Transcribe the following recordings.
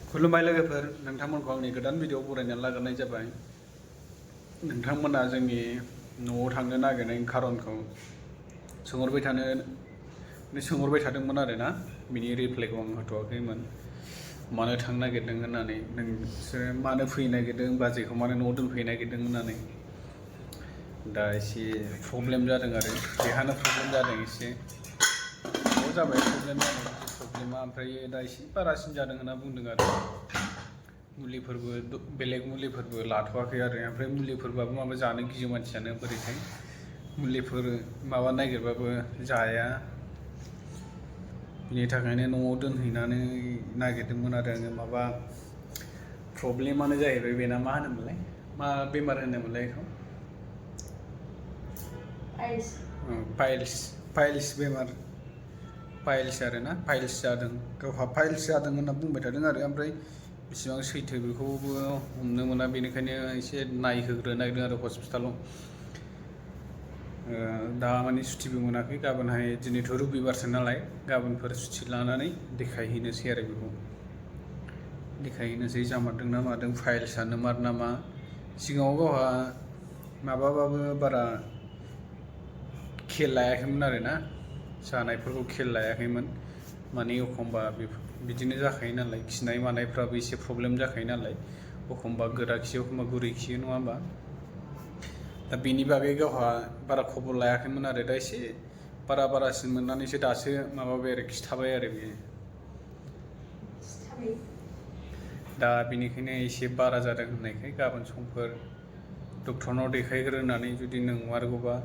खुलुमबाय लोगोफोर नोंथांमोनखौ आंनि गोदान भिडिअ बरायनानै लाग्रोनाय जाबाय। नोंथांमोना जोंनि न'आव थांनो नागिरनायनि खारनखौ सोंहरबाय थादोंमोन आरोना बिनि रिप्लाइखौ आं होथ'वाखैमोन। मानो थांनो नागिरदों होननानै नोंसोर मानो फैनो नागिरदों बाजैखौ मानो न'आव दोनफैनो नागिरदों होननानै दा एसे प्रब्लेम जादों आरो बेहानो प्रब्लेम जादों एसे जाबाय प्रब्लेमा ओमफ्राय दा एसे बारासिन जादों होनना बुंदों आरो मुलिफोरबो बेलेग मुलिफोरबो लाथ'वाखै आरो ओमफ्राय मुलिफोरबाबो माबा जानो गियो मानसियानो बोरैथाय मुलिफोर माबा नागिरबाबो जाया बिनि थाखायनो न'आव दोनहैनानै नागिरदोंमोन आरो आङो माबा प्रब्लेमानो जाहैबाय बेना मा होनोमोनलाय मा बेमार होनोमोनलाय बेखौ पाइल्स बेमार पाइल्स आरोना पाइल्स जादों गावहा पाइल्स जादों होनना बुंबाय थादों आरो ओमफ्राय बेसेबां सैथो बेखौबो हमनो मोना बेनिखायनो एसे नायहोग्रोनो नागिरदों आरो हस्पिटालाव दा माने सुटिबो मोनाखै गाबोनहाय दिनैथ' रबिबारसो नालाय गाबोनफोर सुटि लानानै देखायहैनोसै आरो बेखौ देखायहैनोसै जामारदों ना मादों फाइल्सआनो मार नामा सिगाङाव गावहा माबाबाबो बारा खेल लायाखैमोन आरोना जानायफोरखौ खेल लायाखैमोन माने एखमबा बिदिनो जाखायो नालाय खिनाय मानायफ्राबो एसे प्रब्लेम जाखायो नालाय एखमबा गोरा खियो एखमबा गुरै खियो नङा होमबा दा बेनि बागै गावहा बारा खबर लायाखैमोन आरो दा एसे बारासिन मोननानैसो दासो माबाबाय आरो खिथाबाय आरो बेयो दा बेनिखायनो एसे बारा जादों होननायखाय गाबोन समफोर डक्टरनाव देखायग्रोनानै जुदि नंमारगौबा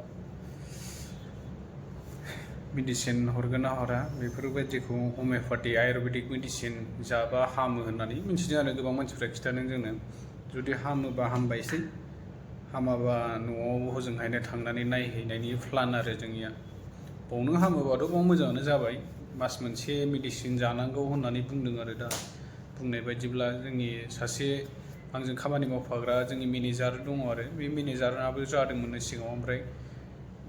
मेडिसिन हरगोन ना हरा बेफोरबायदिखौ हमिय'पेथि आयुर्वेदिक मेडिसिन जाबा हामो होननानै मिथिदों आरो गोबां मानसिफ्रा खिथादों जोंनो जुदि हामोबा हामबायसै हामाबा न'आव हजोंहायनो थांनानै नायहैनायनि प्लान आरो जोंनिया बावनो हामोबाथ' बाव मोजाङानो जाबाय मास मोनसे मेडिसिन जानांगौ होननानै बुंदों आरो दा बुंनाय बायदिब्ला जोंनि सासे आंजों खामानि मावफाग्रा जोंनि मेनेजार दङ आरो बे मेनेजाराबो जादोंमोन सिगाङाव ओमफ्राय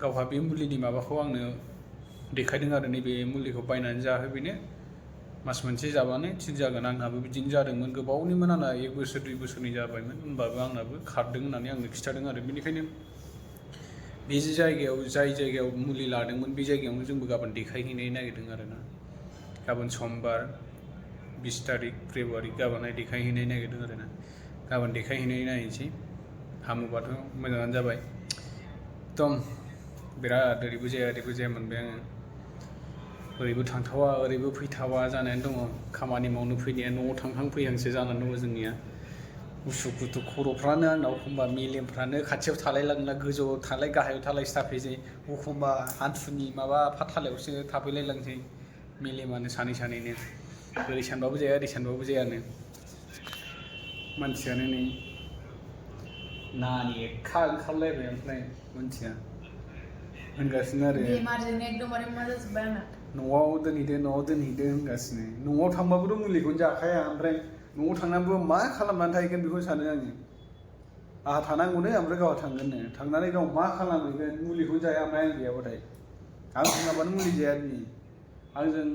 गावहा बे मुलिनि माबाखौ आंनो देखायदों आरो नैबे मुलिखौ बायनानै जाहो बेनो मास मोनसे जाबानो थिग जागोन आंहाबो बिदिनो जादोंमोन गोबावनिमोन आंना 1 बोसोर 2 बोसोरनि जाबायमोन होनबाबो आंनाबो खारदों होननानै आंनो खिथादों आरो बेनिखायनो बे जाय जायगायाव मुलि लादोंमोन बे जायगायावनो जोंबो गाबोन देखायहैनो नागिरदों आरोना गाबोन समबार 20 तारिख फेब्रुवारि गाबोनहाय देखायहैनो नागिरदों आरोना गाबोन देखायहैनाय नायनोसै हामोबाथ' मोजाङानो जाबाय एकदम बिराद ओरैबो जाया मोनबाय आङो ओरैबो थांथावा ओरैबो फैथावा जानानै दङ खामानि मावनो फैनाया न'आव थांहां फैहांसो जानानै दङ जोंनिया उसुखुथु खर'फ्रानो आंनाव एखमबा मेलेमफ्रानो खाथियाव थालायलांना गोजौआव थालाय गाहायाव थालाय थाफैसै एखमबा हान्थुनि माबा फाथालायावसो थाफैलायलांसै मेलेमानो सानैनो ओरै सानबाबो जाया ओरै सानबाबो जायानो मानसियानो नै नानि एक्का ओंखारलायबाय ओमफ्राय मानसिया होनगासिनो आरो न'आव दोनहैदो होनगासिनो न'आव थांबाबोथ' मुलिखौनो जाखाया ओमफ्राय न'आव थांनानैबो मा खालामनानै थाहैगोन बेखौ सानो आङो आंहा थानांगौनो ओमफ्राय गावहा थांगोननो थांनानै गाव मा खालामहैगोन मुलिखौनो जाया ओमफ्राय आं गैयाबाथाय आं थाङाबानो मुलि जाया बियो आंजों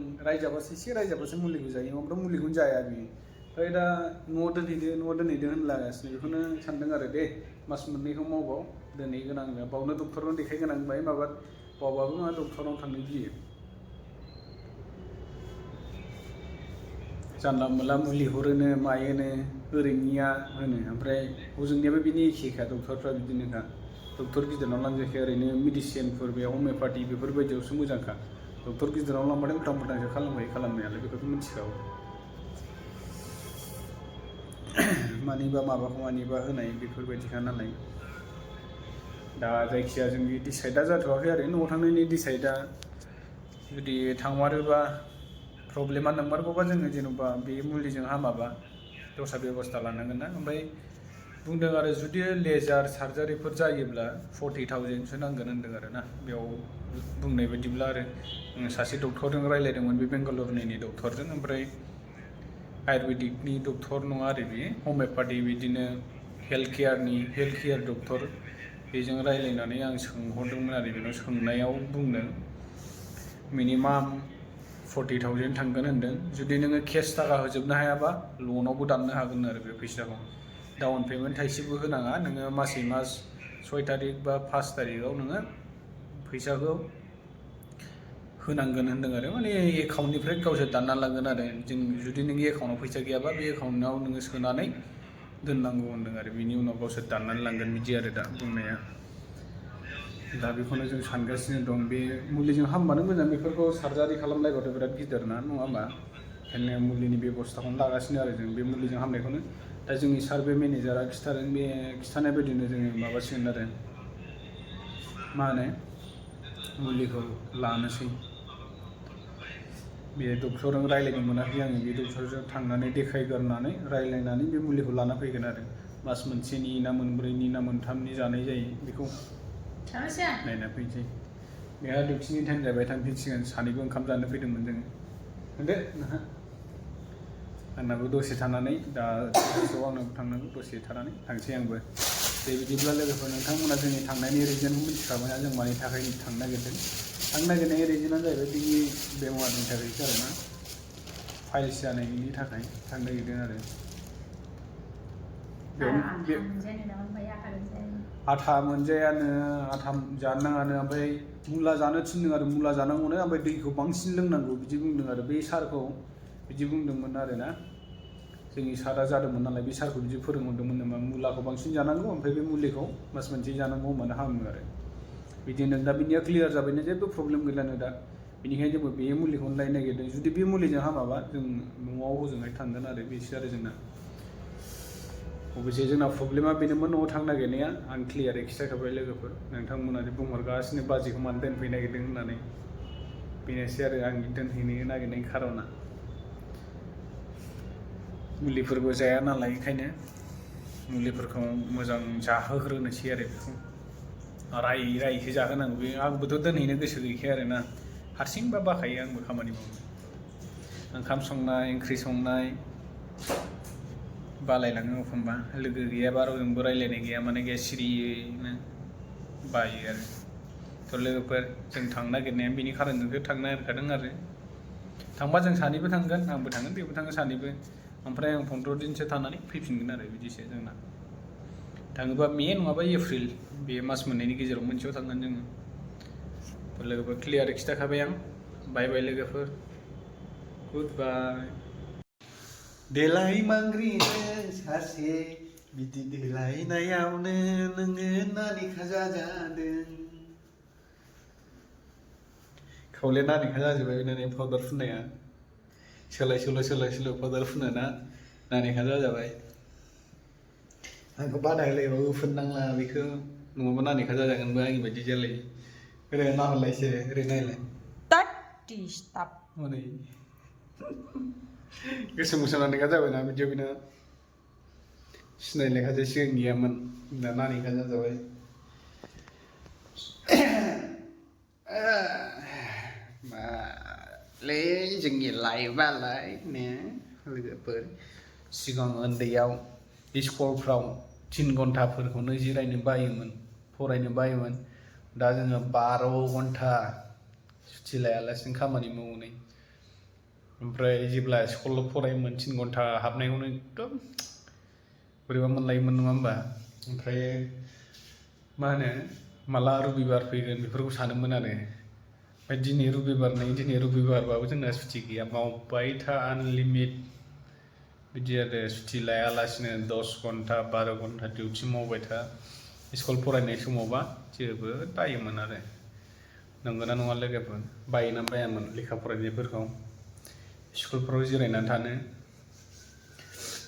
एसे रायजाबासो मुलिखौ जायो ओमफ्राय मुलिखौनो जाया बियो ओमफ्राय दा न'आव दोनहैदो होनलागासिनो बेखौनो सानदों आरो दे मास मोननैखौ मावबाव दोनहैगोन आङो बावनो डक्टरनाव देखायगोन आं बाहाय माबा बावबाबो मा डक्टरनाव थांनो गियो जानला मोनला मुलि हरोनो मायोनो ओरैनिया होनो ओमफ्राय हजोंनियाबो बिनि एखेखा डक्टरफ्रा बिदिनोखा डक्टर गिदिरनाव लांजायखाया ओरैनो मेडिसिनफोर बे हमिय'पेथि बेफोरबायदियावसो मोजांखा डक्टर गिदिराव लांबाथाय उल्टां खालामखायो खालामनायालाय बेखौथ' मिथिखागौ मानिबा होनाय बेफोरबायदिखा नालाय दा जायखिया जोंनि डिसाइडआ जाथ'वाखै आरो न'आव थांनायनि डिसाइडआ जुदि थांमारोबा प्रब्लेमा नंमारगौबा जोङो जेन'बा बे मुलिजों हामाबा दस्रा बेबस्था लानांगोन ना ओमफ्राय बुंदों आरो जुदि लेजार सार्जारिफोर जायोब्ला 40,000सो नांगोन होनदों आरो ना बेयाव बुंनाय बायदिब्ला आरो सासे डक्टरजों रायज्लायदोंमोन बे बेंगालरनि डक्टरजों ओमफ्राय आयुर्वेदिकनि डक्टर नङा आरो बेयो हमिय'पेथि बिदिनो हेल्थ केयार डक्टर बेजों रायज्लायनानै आं सोंहरदोंमोन आरो बेनाव सोंनायाव बुंदों मिनिमाम 40,000 थांगोन होनदों जुदि नोङो केस थाखा होजोबनो हायाबा लनावबो दाननो हागोन आरो बे फैसाखौ डाउन पेमेन्ट थाइसेबो होनाङा नोङो मासै मास 6 तारिख बा 5 तारिखआव नोङो फैसाखौ होनांगोन होनदों आरो माने एकाउन्टनिफ्राय गावसोर दानना लांगोन आरो जों जुदि नोंनि एकाउन्टआव फैसा गैयाबा बे एकाउन्टआव नोङो सोनानै दोननांगौ होनदों आरो बिनि उनाव गावसोर दाननानै लांगोन बिदि आरो दा बुंनाया दा बेखौनो जों सानगासिनो दं बे मुलिजों हामबानो मोजां बेफोरखौ सार्जारि खालामलायबाथ' बिराद गिदिर ना नङा होमबा ओंखायनो मुलिनि बेबस्थाखौनो लागासिनो आरो जों बे मुलिजों हामनायखौनो दा जोंनि सार्भे मेनेजारा खिथादों बे खिथानाय बायदिनो जोङो माबासिगोन आरो मा होनो मुलिखौ लानोसै बे डक्टरजों रायज्लायनो मोनाखै आङो बे डक्टरजों थांनानै देखायग्रोनानै रायज्लायनानै बे मुलिखौ लाना फैगोन आरो मास मोनसेनि ना मोनब्रैनि ना मोनथामनि जानाय जायो बेखौ नायना फैनोसै बेहा डिउटिनि टाइम जाबाय थांफिनसिगोन सानैबो ओंखाम जानो फैदोंमोन जोङो होनदो नोंहा आंनाबो दसे थानानै दा गोसोआव आंनाबो थांनांगौ दसे थानानै थांसै आंबो दे बिदिब्ला लोगोफोर नोंथांमोना जोंनि थांनायनि रिजनखौ मिथिखाबायना जों मानि थाखाय थांनो नागिरदों थांनो नागिरनाय रिजनानो जाहैबाय बिनि बेमारनि थाखायसो आरोना फाइल्स जानायनि थाखाय थांनो नागिरदों आरो आथा मोनजायानो आथा जानो नाङानो ओमफ्राय मुला जानो थिनदों आरो मुला जानांगौनो ओमफ्राय दैखौ बांसिन लोंनांगौ बिदि बुंदों आरो बै सारखौ बिदि बुंदोंमोन आरो ना जोंनि सारा जादोंमोन नालाय बे सारखौ बिदि फोरोंहरदोंमोन नामा मुलाखौ बांसिन जानांगौ ओमफ्राय बे मुलिखौ मास मोनसे जानांगौ होनबानो हामो आरो बिदिनो दा बिनिया क्लियार जाबायना जेबो प्रब्लेम गैलानो दा बेनिखायनो जोंबो बे मुलिखौनो लायनो नागिरदों जुदि बे मुलिजों हामाबा जों न'आव हजोंहाय थांगोन आरो बेसो आरो जोंना अबयसे जोंना प्रब्लेमा बेनोमोन न'आव थांनो नागिरनाया आं क्लियारै खिथाखाबाय लोगोफोर नोंथांमोना बुंहरगासिनो बाजैखौ मानो दोनफैनो नागिरदों होननानै बेनोसै आरो आंनि दोनहैनो नागिरनायनि खार'ना मुलिफोरबो जाया नालाय ओंखायनो मुलिफोरखौ मोजां जाहोग्रोनोसै आरो बेखौ रायैसो जाहोनांगौ बे आंबोथ' दोनहैनो गोसो गैखाया आरोना हारसिंबा बाखायो आंबो खामानि मावनो ओंखाम संनाय ओंख्रि संनाय बालायलाङो एखनबा लोगो गैयाबा रावजोंबो रायज्लायनाय गैया माने गैया सिरियैनो बायो आरो थ' लोगोफोर जों थांनो नागिरनाया बेनि खारनजोंसो थांनो नागिरखादों आरो थांबा जों सानैबो थांगोन आंबो थांगोन बेबो थांगोन सानैबो ओमफ्राय आं 15 दिनसो थानानै फैफिनगोन आरो बिदिसो जोंना थाङोबा मे नङाबा एप्रिल बे मास मोननैनि गेजेराव मोनसेयाव थांगोन जोङो थ' लोगोफोर क्लियार खिथाखाबाय आं बाय बाय लोगोफोर गुड बाय देलाय मांग्रिनो सासे बिदि देलायनायावनो नोङो नानि खाजा जादों खावले नानि खाजा जाजोब्बाय नोंनि पाउडार फुननाया सोलाय सोल' पाउडार फुनो ना नानि खाजा जाबाय आंखौ बादायलायबाबो फुननांला बेखौ नङाबा नानि खाजा जागोनबो आंनि बायदि जालायो ओरै नाहरलायसो ओरै नायलाय हनै गोसोम नानि खाजा जाबायना बिदियाव बेना सिनायनाय खाजा सिगां गैयामोन दा नानि खाजा जाबाय मालै जोंनि लाइफआलाय ने लोगोफोर सिगां उन्दैयाव स्कुलफ्राव 3 घन्टाफोरखौनो जिरायनो बायोमोन फरायनो बायोमोन दा जोङो 12 घन्टा सुथि लायालासिनो खामानि मावो नै ओमफ्राय जेब्ला स्कुलाव फरायोमोन 3 घन्टा हाबनायखौनो एकदम बोरैबा मोनलायोमोन नङा होमबा ओमफ्राय मा होनो माला रबिबार फैगोन बेफोरखौ सानोमोन आरो ओमफ्राय दिनै रबिबारबाबो जोंना सुथि गैया मावबाय था आनलिमिट बिदि आरो सुथि लायालासिनो 10 घन्टा 12 घन्टा डिउटि मावबाय था स्कुल फरायनाय समावबा जोबोद बायोमोन आरो नंगौना नङा लोगोफोर बायोना बायामोन लेखा फरायनायफोरखौ स्कुलफ्राव जिरायनानै थानो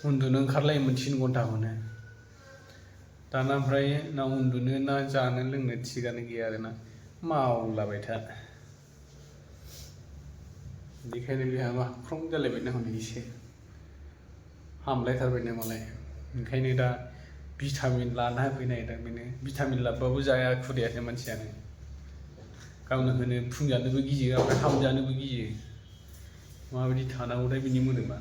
उन्दुनो ओंखारलायोमोन 3 घन्टाखौनो दाना ओमफ्राय ना उन्दुनो ना जानो लोंनो थिगानो गैया आरोना मावलाबाय था बेखायनो बेहा माख्रं जालायबायना हनै एसे हामलायथारबायनो मालाय ओंखायनो दा भिटामिन लाना होफैनो नागिरदों बेनो भिटामिन लाबोबाबो जाया खुदियासो मानसियानो गावनो होनो फुंजानोबो गियो ओमफ्राय हामजानोबो गियो माबायदि थानांगौथाय बिनि मोदोमा